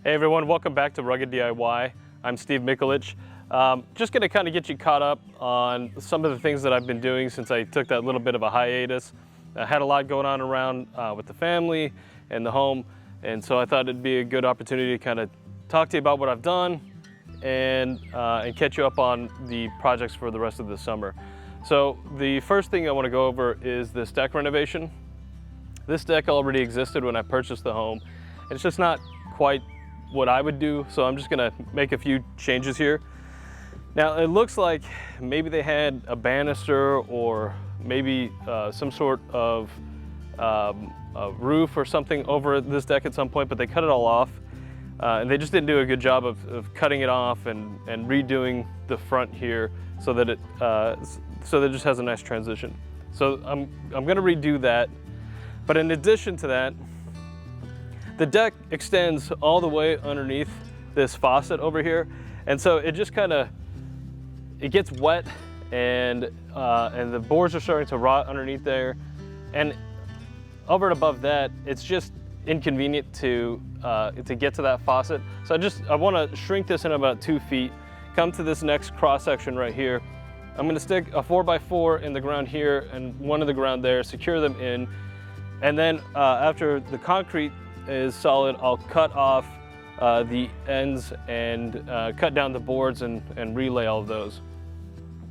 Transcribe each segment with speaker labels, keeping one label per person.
Speaker 1: Hey everyone, welcome back to Rugged DIY. I'm Steve Mikulich. Just going to kind of get you caught up on some of the things that I've been doing since I took that little bit of a hiatus. I had a lot going on around with the family and the home, and so I thought it'd be a good opportunity to kind of talk to you about what I've done and catch you up on the projects for the rest of the summer. So the first thing I want to go over is this deck renovation. This deck already existed when I purchased the home. It's just not quite what I would do, so I'm just gonna make a few changes here. Now it looks like maybe they had a banister or maybe some sort of a roof or something over this deck at some point, but they cut it all off. And they just didn't do a good job of cutting it off and redoing the front here so that it just has a nice transition. So I'm gonna redo that. But in addition to that, the deck extends all the way underneath this faucet over here. And so it just it gets wet and the boards are starting to rot underneath there. And over and above that, it's just inconvenient to get to that faucet. So I wanna shrink this in about 2 feet, come to this next cross section right here. I'm gonna stick a 4x4 in the ground here and one in the ground there, secure them in. And then after the concrete is solid, I'll cut off the ends and cut down the boards and relay all of those.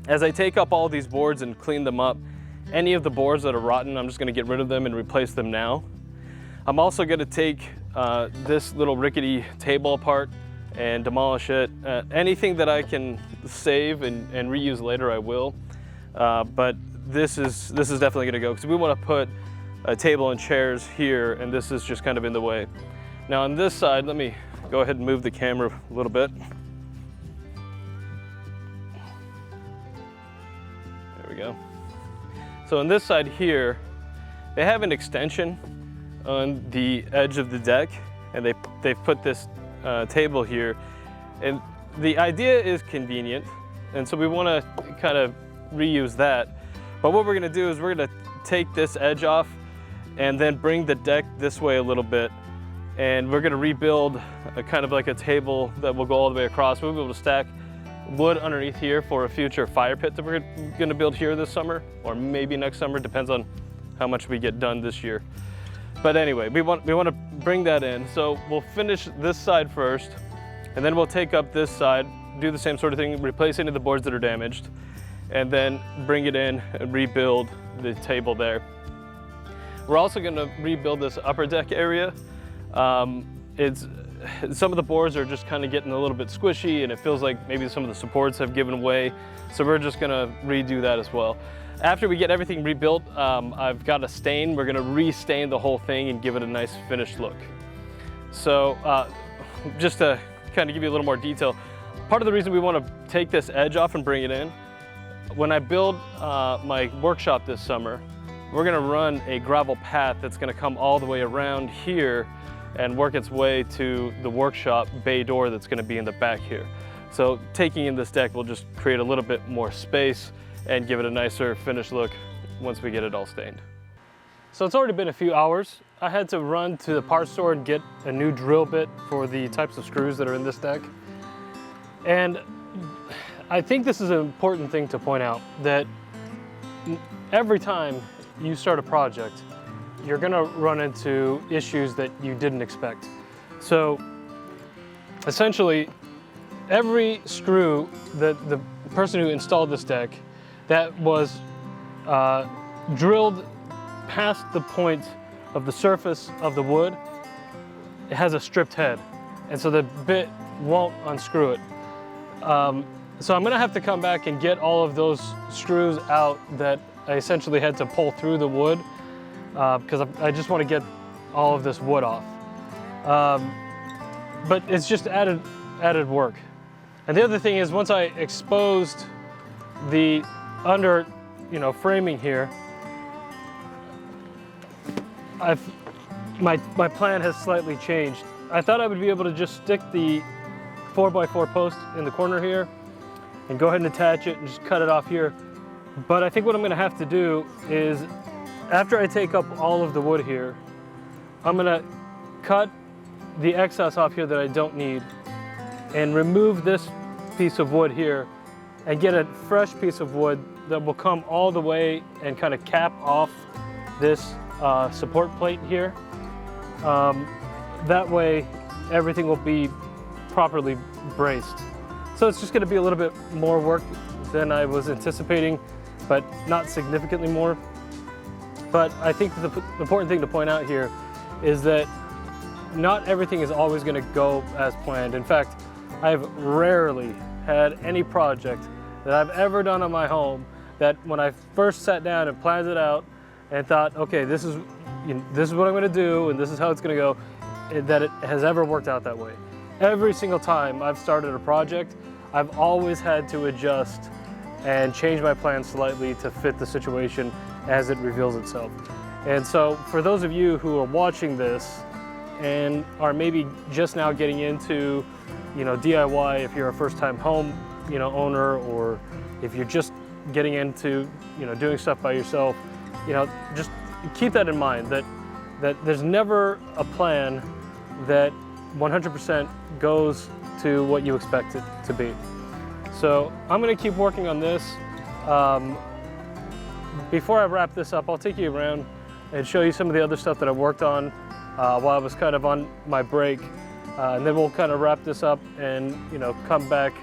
Speaker 1: As I take up all these boards and clean them up, any of the boards that are rotten, I'm just gonna get rid of them and replace them now. I'm also gonna take this little rickety table apart and demolish it. Anything that I can save and reuse later, I will. But this is definitely gonna go, because we wanna put a table and chairs here, and this is just kind of in the way. Now on this side, let me go ahead and move the camera a little bit. There we go. So on this side here, they have an extension on the edge of the deck, and they've put this table here. And the idea is convenient, and so we want to kind of reuse that. But what we're going to do is we're going to take this edge off and then bring the deck this way a little bit, and we're going to rebuild a kind of like a table that will go all the way across. We'll be able to stack wood underneath here for a future fire pit that we're going to build here this summer, or maybe next summer, depends on how much we get done this year. But anyway, we want to bring that in. So we'll finish this side first, and then we'll take up this side, do the same sort of thing, replace any of the boards that are damaged, and then bring it in and rebuild the table there. We're also going to rebuild this upper deck area. Some of the boards are just kind of getting a little bit squishy, and it feels like maybe some of the supports have given way. So we're just going to redo that as well. After we get everything rebuilt, I've got a stain. We're going to re-stain the whole thing and give it a nice finished look. So just to kind of give you a little more detail, part of the reason we want to take this edge off and bring it in, when I build my workshop this summer, we're going to run a gravel path that's going to come all the way around here and work its way to the workshop bay door that's going to be in the back here. So taking in this deck will just create a little bit more space and give it a nicer finished look once we get it all stained. So it's already been a few hours. I had to run to the parts store and get a new drill bit for the types of screws that are in this deck. And I think this is an important thing to point out, that every time you start a project, you're gonna run into issues that you didn't expect. So essentially, every screw that the person who installed this deck that was drilled past the point of the surface of the wood, it has a stripped head. And so the bit won't unscrew it. So I'm gonna have to come back and get all of those screws out that I essentially had to pull through the wood because I just want to get all of this wood off. But it's just added work. And the other thing is, once I exposed the under, framing here, my plan has slightly changed. I thought I would be able to just stick the 4x4 post in the corner here and go ahead and attach it and just cut it off here. But I think what I'm gonna have to do is, after I take up all of the wood here, I'm gonna cut the excess off here that I don't need and remove this piece of wood here and get a fresh piece of wood that will come all the way and kind of cap off this support plate here. That way everything will be properly braced. So it's just going to be a little bit more work than I was anticipating, but not significantly more. But I think the important thing to point out here is that not everything is always going to go as planned. In fact, I've rarely had any project that I've ever done on my home that when I first sat down and planned it out and thought, okay, this is what I'm going to do and this is how it's going to go, that it has ever worked out that way. Every single time I've started a project, I've always had to adjust and change my plan slightly to fit the situation as it reveals itself. And so for those of you who are watching this and are maybe just now getting into, DIY, if you're a first-time home, owner, or if you're just getting into, doing stuff by yourself, just keep that in mind, that there's never a plan that 100% goes to what you expect it to be. So I'm going to keep working on this. Before I wrap this up, I'll take you around and show you some of the other stuff that I worked on while I was kind of on my break. And then we'll kind of wrap this up and come back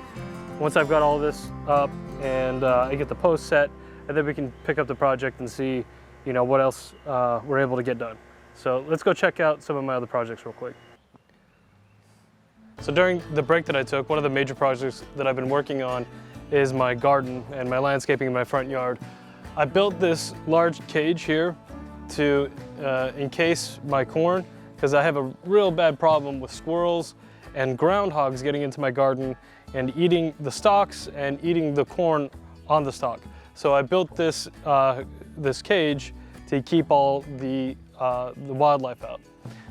Speaker 1: once I've got all this up and I get the post set, and then we can pick up the project and see what else we're able to get done. So let's go check out some of my other projects real quick. So during the break that I took, one of the major projects that I've been working on is my garden and my landscaping in my front yard. I built this large cage here to encase my corn, because I have a real bad problem with squirrels and groundhogs getting into my garden and eating the stalks and eating the corn on the stalk. So I built this this cage to keep all the wildlife out.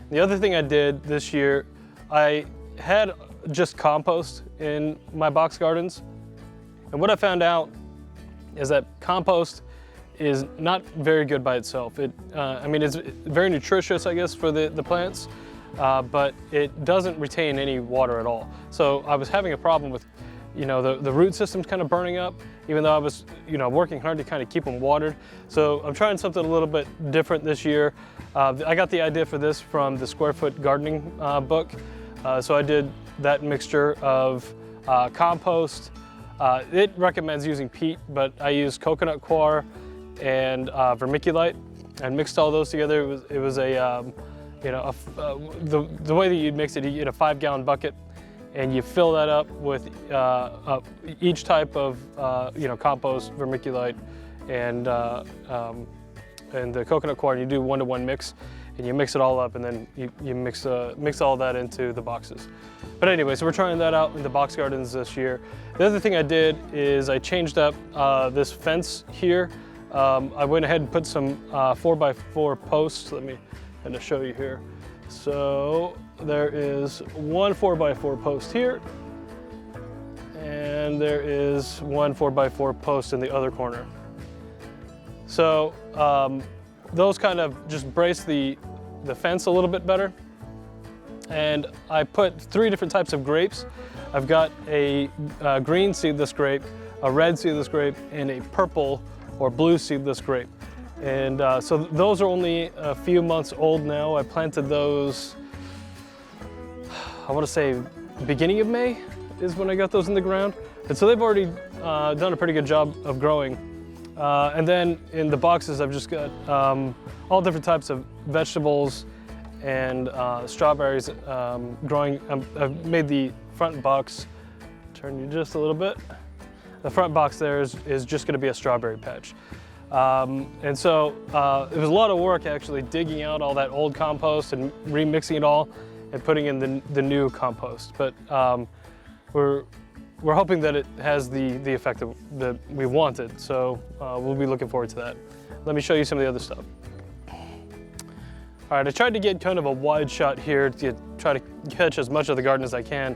Speaker 1: The other thing I did this year, I had just compost in my box gardens, and what I found out is that compost is not very good by itself. It's very nutritious, I guess, for the plants, but it doesn't retain any water at all. So I was having a problem with, the root systems kind of burning up, even though I was, working hard to kind of keep them watered. So I'm trying something a little bit different this year. I got the idea for this from the Square Foot Gardening book. So I did that mixture of compost. It recommends using peat, but I used coconut coir and vermiculite, and mixed all those together. It was the way that you'd mix it, you get a 5-gallon bucket, and you fill that up with each type of compost, vermiculite, and the coconut coir, and you do 1-to-1 mix, and you mix it all up, and then you mix all that into the boxes. But anyway, so we're trying that out in the box gardens this year. The other thing I did is I changed up this fence here. I went ahead and put some 4x4 posts. Let me kind of show you here. So there is one 4x4 post here, and there is one 4x4 post in the other corner. So those kind of just brace the fence a little bit better. And I put 3 different types of grapes. I've got a green seedless grape, a red seedless grape, and a purple or blue seedless grape. And so those are only a few months old now. I planted those, I want to say beginning of May is when I got those in the ground. And so they've already done a pretty good job of growing. And then in the boxes, I've just got all different types of vegetables and strawberries growing. I've made the front box, turn you just a little bit. The front box there is just going to be a strawberry patch. And so it was a lot of work actually digging out all that old compost and remixing it all and putting in the new compost. But we're hoping that it has the effect that we wanted. So we'll be looking forward to that. Let me show you some of the other stuff. All right, I tried to get kind of a wide shot here to try to catch as much of the garden as I can.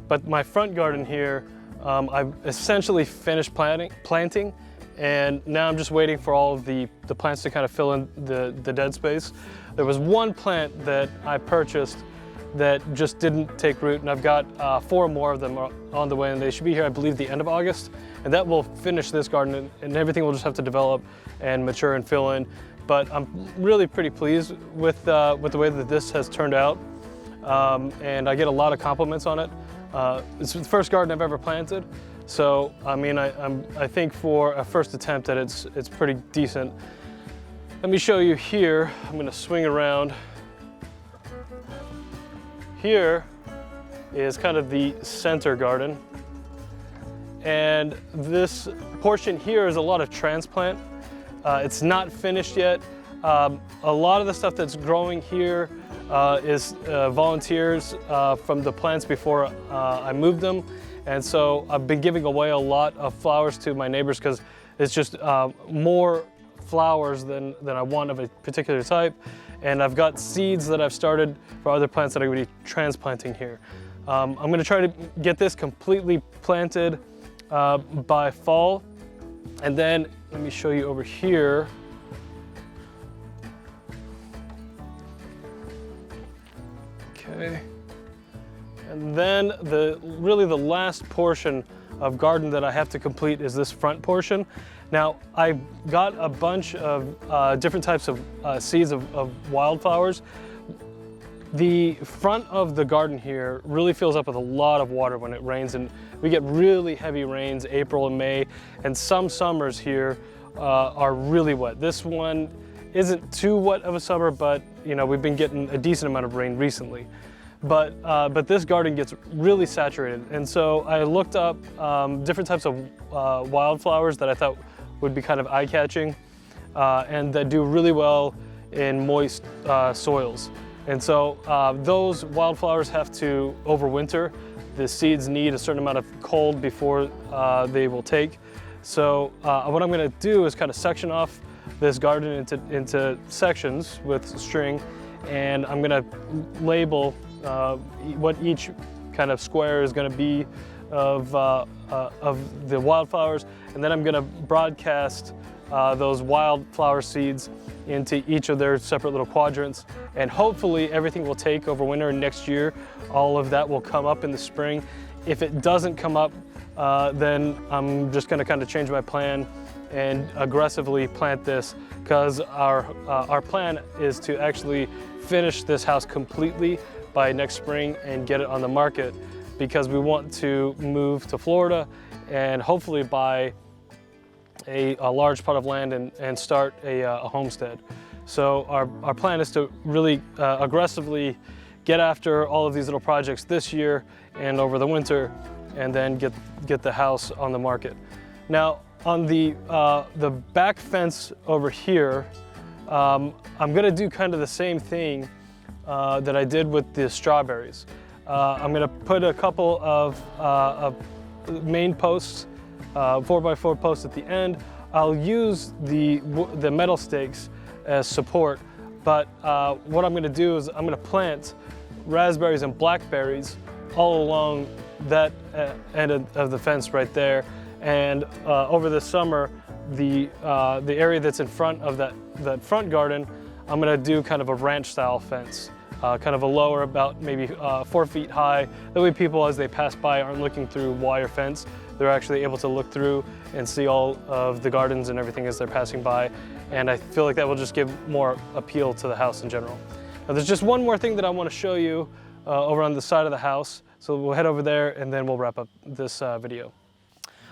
Speaker 1: But my front garden here, I've essentially finished planting, and now I'm just waiting for all of the plants to kind of fill in the dead space. There was one plant that I purchased that just didn't take root, and I've got 4 more of them on the way, and they should be here, I believe, the end of August, and that will finish this garden, and everything will just have to develop and mature and fill in. But I'm really pretty pleased with the way that this has turned out, and I get a lot of compliments on it. It's the first garden I've ever planted, so I mean, I think for a first attempt that it's pretty decent. Let me show you here. I'm going to swing around. Here is kind of the center garden, and this portion here is a lot of transplant. It's not finished yet. A lot of the stuff that's growing here is volunteers from the plants before I moved them, and so I've been giving away a lot of flowers to my neighbors because it's just more flowers than I want of a particular type. And I've got seeds that I've started for other plants that I'm going to be transplanting here. I'm going to try to get this completely planted by fall. And then let me show you over here. Okay. And then really the last portion of garden that I have to complete is this front portion. Now, I got a bunch of different types of seeds of wildflowers. The front of the garden here really fills up with a lot of water when it rains, and we get really heavy rains April and May, and some summers here are really wet. This one isn't too wet of a summer, but you know, we've been getting a decent amount of rain recently. But this garden gets really saturated, and so I looked up different types of wildflowers that I thought would be kind of eye-catching and that do really well in moist soils. And so those wildflowers have to overwinter. The seeds need a certain amount of cold before they will take. So what I'm going to do is kind of section off this garden into sections with string, and I'm going to label what each kind of square is going to be of the wildflowers, and then I'm going to broadcast those wildflower seeds into each of their separate little quadrants, and hopefully everything will take over winter, and next year all of that will come up in the spring. If it doesn't come up, then I'm just going to kind of change my plan and aggressively plant this, because our plan is to actually finish this house completely by next spring and get it on the market, because we want to move to Florida and hopefully buy a large plot of land and start a homestead. So our plan is to really aggressively get after all of these little projects this year and over the winter, and then get the house on the market. Now, on the back fence over here, I'm gonna do kind of the same thing that I did with the strawberries. I'm gonna put a couple of main posts, 4x4 posts at the end. I'll use the metal stakes as support, but what I'm gonna do is I'm gonna plant raspberries and blackberries all along that end of the fence right there. And over the summer, the area that's in front of that front garden, I'm gonna do kind of a ranch style fence, kind of a lower, about maybe 4 feet high. That way people, as they pass by, aren't looking through wire fence. They're actually able to look through and see all of the gardens and everything as they're passing by. And I feel like that will just give more appeal to the house in general. Now, there's just one more thing that I want to show you over on the side of the house. So we'll head over there and then we'll wrap up this video.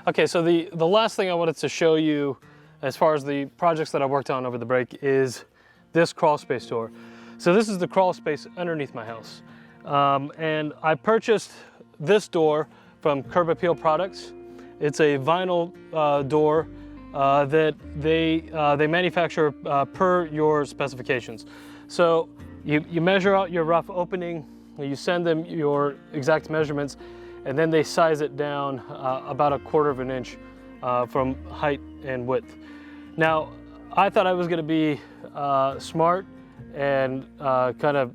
Speaker 1: Okay, so the last thing I wanted to show you as far as the projects that I worked on over the break is this crawl space door. So this is the crawl space underneath my house. And I purchased this door from Curb Appeal Products. It's a vinyl door that they manufacture per your specifications. So you measure out your rough opening, you send them your exact measurements, and then they size it down about 1/4 of an inch from height and width. Now, I thought I was gonna be smart and kind of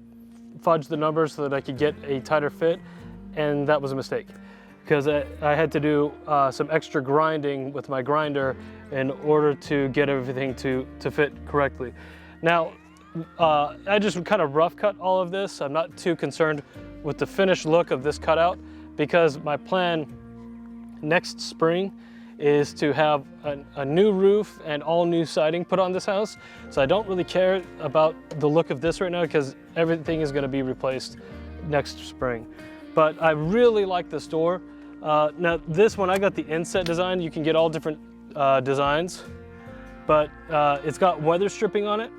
Speaker 1: fudge the numbers so that I could get a tighter fit, and that was a mistake, because I had to do some extra grinding with my grinder in order to get everything to fit correctly. Now, I just kind of rough cut all of this. I'm not too concerned with the finished look of this cutout because my plan next spring is to have a new roof and all new siding put on this house. So I don't really care about the look of this right now because everything is going to be replaced next spring. But I really like this door. Now this one, I got the inset design. You can get all different designs, but it's got weather stripping on it.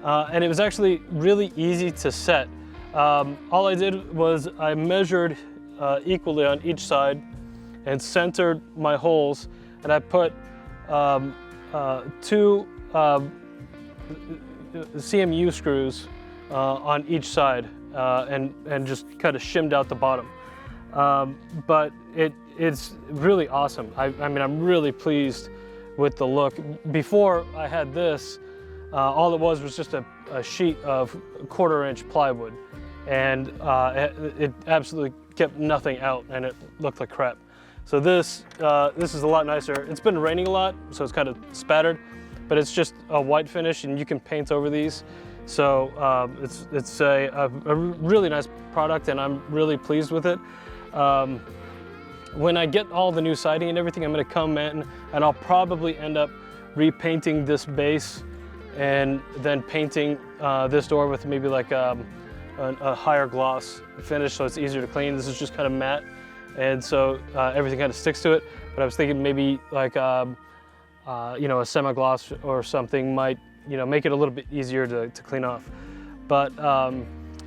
Speaker 1: And it was actually really easy to set. All I did was I measured equally on each side and centered my holes, and I put two CMU screws on each side and just kind of shimmed out the bottom. But it's really awesome. I mean, I'm really pleased with the look. Before I had this, all it was just a sheet of 1/4 inch plywood, and it absolutely kept nothing out, and it looked like crap. So this is a lot nicer. It's been raining a lot, so it's kind of spattered, but it's just a white finish, and you can paint over these. So it's a really nice product, and I'm really pleased with it. When I get all the new siding and everything, I'm going to come in, and I'll probably end up repainting this base, and then painting this door with maybe like a higher gloss finish, so it's easier to clean. This is just kind of matte, and so everything kind of sticks to it. But I was thinking maybe like you know, a semi-gloss or something might, you know, make it a little bit easier to clean off. But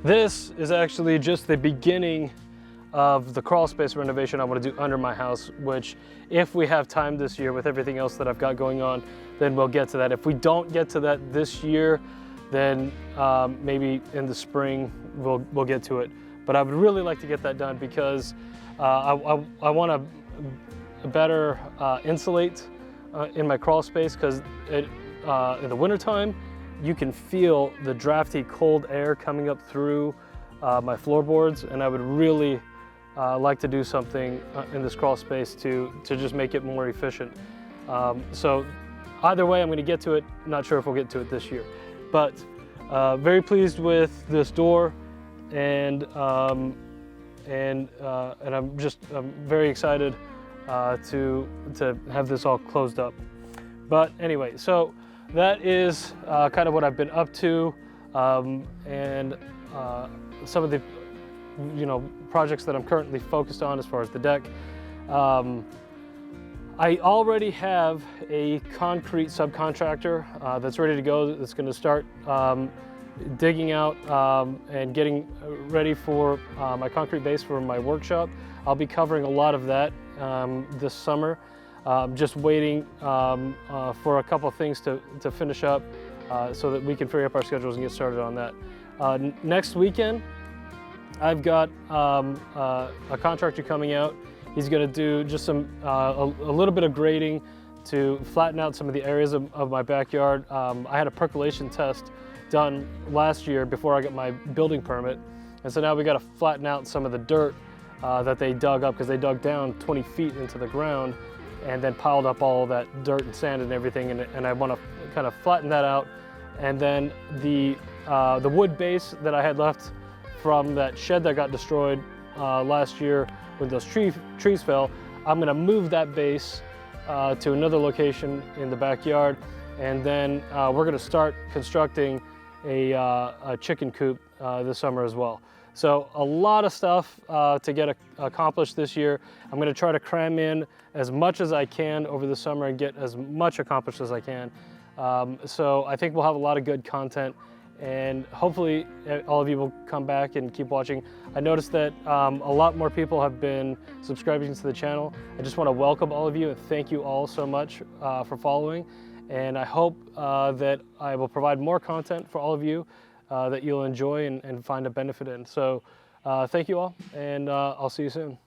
Speaker 1: this is actually just the beginning of the crawl space renovation I want to do under my house, which if we have time this year with everything else that I've got going on, then we'll get to that. If we don't get to that this year, then maybe in the spring we'll get to it. But I would really like to get that done because I want to better insulate in my crawl space, because in the wintertime you can feel the drafty cold air coming up through my floorboards, and I would really like to do something in this crawl space to just make it more efficient. So either way, I'm going to get to it. Not sure if we'll get to it this year, but very pleased with this door, and I'm very excited to have this all closed up. But anyway, so that is kind of what I've been up to, and some of the projects that I'm currently focused on as far as the deck. I already have a concrete subcontractor that's ready to go. That's going to start digging out and getting ready for my concrete base for my workshop. I'll be covering a lot of that this summer. Just waiting for a couple of things to finish up so that we can free up our schedules and get started on that. Next weekend, I've got a contractor coming out. He's going to do just some a little bit of grading to flatten out some of the areas of my backyard. I had a percolation test done last year before I got my building permit, and so now we got to flatten out some of the dirt that they dug up, because they dug down 20 feet into the ground and then piled up all that dirt and sand and everything, and I want to kind of flatten that out. And then the wood base that I had left from that shed that got destroyed last year when those trees fell, I'm going to move that base to another location in the backyard, and then we're going to start constructing a chicken coop this summer as well. So a lot of stuff to get accomplished this year. I'm going to try to cram in as much as I can over the summer and get as much accomplished as I can. So I think we'll have a lot of good content, and hopefully all of you will come back and keep watching. I noticed that a lot more people have been subscribing to the channel. I just want to welcome all of you and thank you all so much for following. And I hope that I will provide more content for all of you that you'll enjoy and find a benefit in. So thank you all, and I'll see you soon.